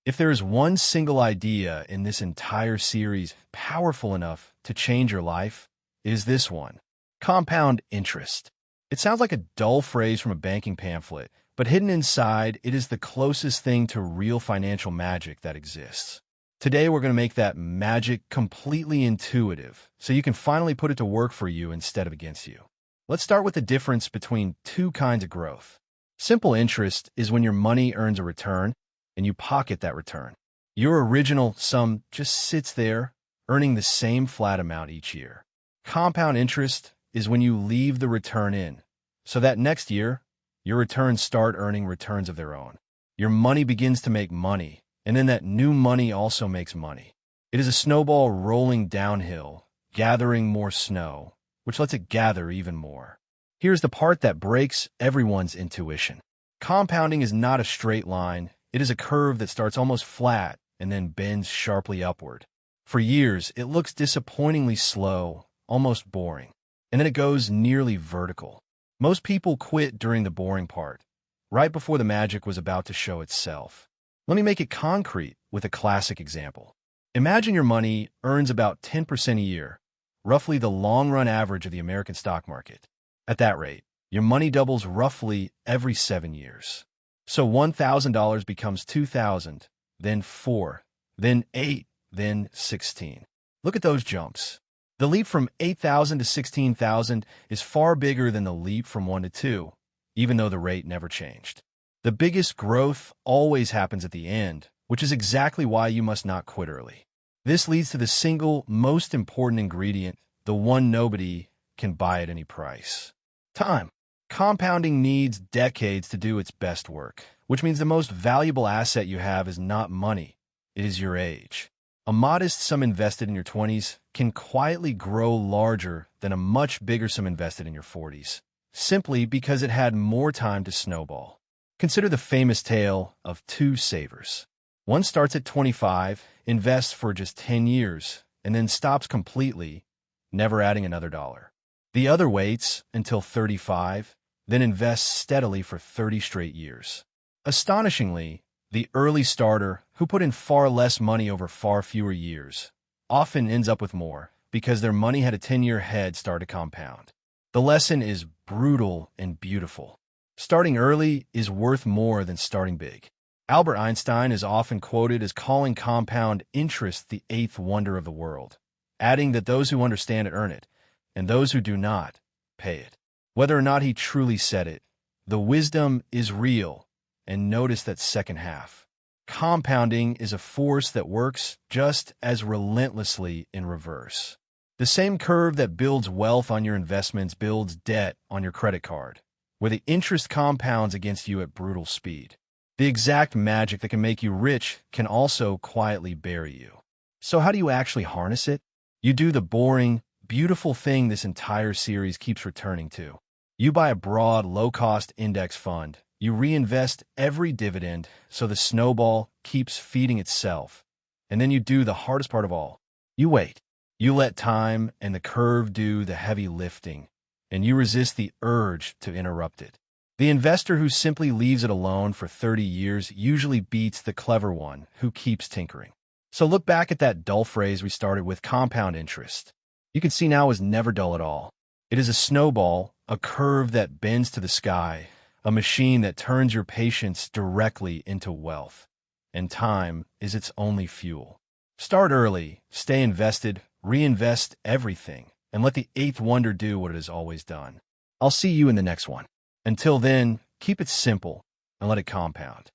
If there is one single idea in this entire series powerful enough to change your life, it is this one: compound interest. It sounds like a dull phrase from a banking pamphlet, but hidden inside, it is the closest thing to real financial magic that exists. Today, we're going to make that magic completely intuitive, so you can finally put it to work for you instead of against you. Let's start with the difference between two kinds of growth. Simple interest is when your money earns a return, and you pocket that return. Your original sum just sits there, earning the same flat amount each year. Compound interest is when you leave the return in, so that next year, your returns start earning returns of their own. Your money begins to make money, and then that new money also makes money. It is a snowball rolling downhill, gathering more snow, which lets it gather even more. Here's the part that breaks everyone's intuition. Compounding is not a straight line. It is a curve that starts almost flat and then bends sharply upward. For years, it looks disappointingly slow, almost boring, and then it goes nearly vertical. Most people quit during the boring part, right before the magic was about to show itself. Let me make it concrete with a classic example. Imagine your money earns about 10% a year, roughly the long-run average of the American stock market. At that rate, your money doubles roughly every 7 years. So $1,000 becomes $2,000, then $4,000, then $8,000, then $16,000. Look at those jumps. The leap from $8,000 to $16,000 is far bigger than the leap from 1 to 2, even though the rate never changed. The biggest growth always happens at the end, which is exactly why you must not quit early. This leads to the single most important ingredient, the one nobody can buy at any price: time. Compounding needs decades to do its best work, which means the most valuable asset you have is not money, it is your age. A modest sum invested in your 20s can quietly grow larger than a much bigger sum invested in your 40s, simply because it had more time to snowball. Consider the famous tale of two savers. One starts at 25, invests for just 10 years, and then stops completely, never adding another dollar. The other waits until 35, then invests steadily for 30 straight years. Astonishingly, the early starter, who put in far less money over far fewer years, often ends up with more because their money had a 10-year head start to compound. The lesson is brutal and beautiful. Starting early is worth more than starting big. Albert Einstein is often quoted as calling compound interest the eighth wonder of the world, adding that those who understand it earn it, and those who do not pay it. Whether or not he truly said it, the wisdom is real, and notice that second half. Compounding is a force that works just as relentlessly in reverse. The same curve that builds wealth on your investments builds debt on your credit card, where the interest compounds against you at brutal speed. The exact magic that can make you rich can also quietly bury you. So how do you actually harness it? You do the boring, beautiful thing this entire series keeps returning to. You buy a broad, low-cost index fund. You reinvest every dividend so the snowball keeps feeding itself. And then you do the hardest part of all. You wait. You let time and the curve do the heavy lifting, and you resist the urge to interrupt it. The investor who simply leaves it alone for 30 years usually beats the clever one who keeps tinkering. So look back at that dull phrase we started with: compound interest. You can see now is never dull at all. It is a snowball, a curve that bends to the sky, a machine that turns your patience directly into wealth. And time is its only fuel. Start early, stay invested, reinvest everything, and let the eighth wonder do what it has always done. I'll see you in the next one. Until then, keep it simple and let it compound.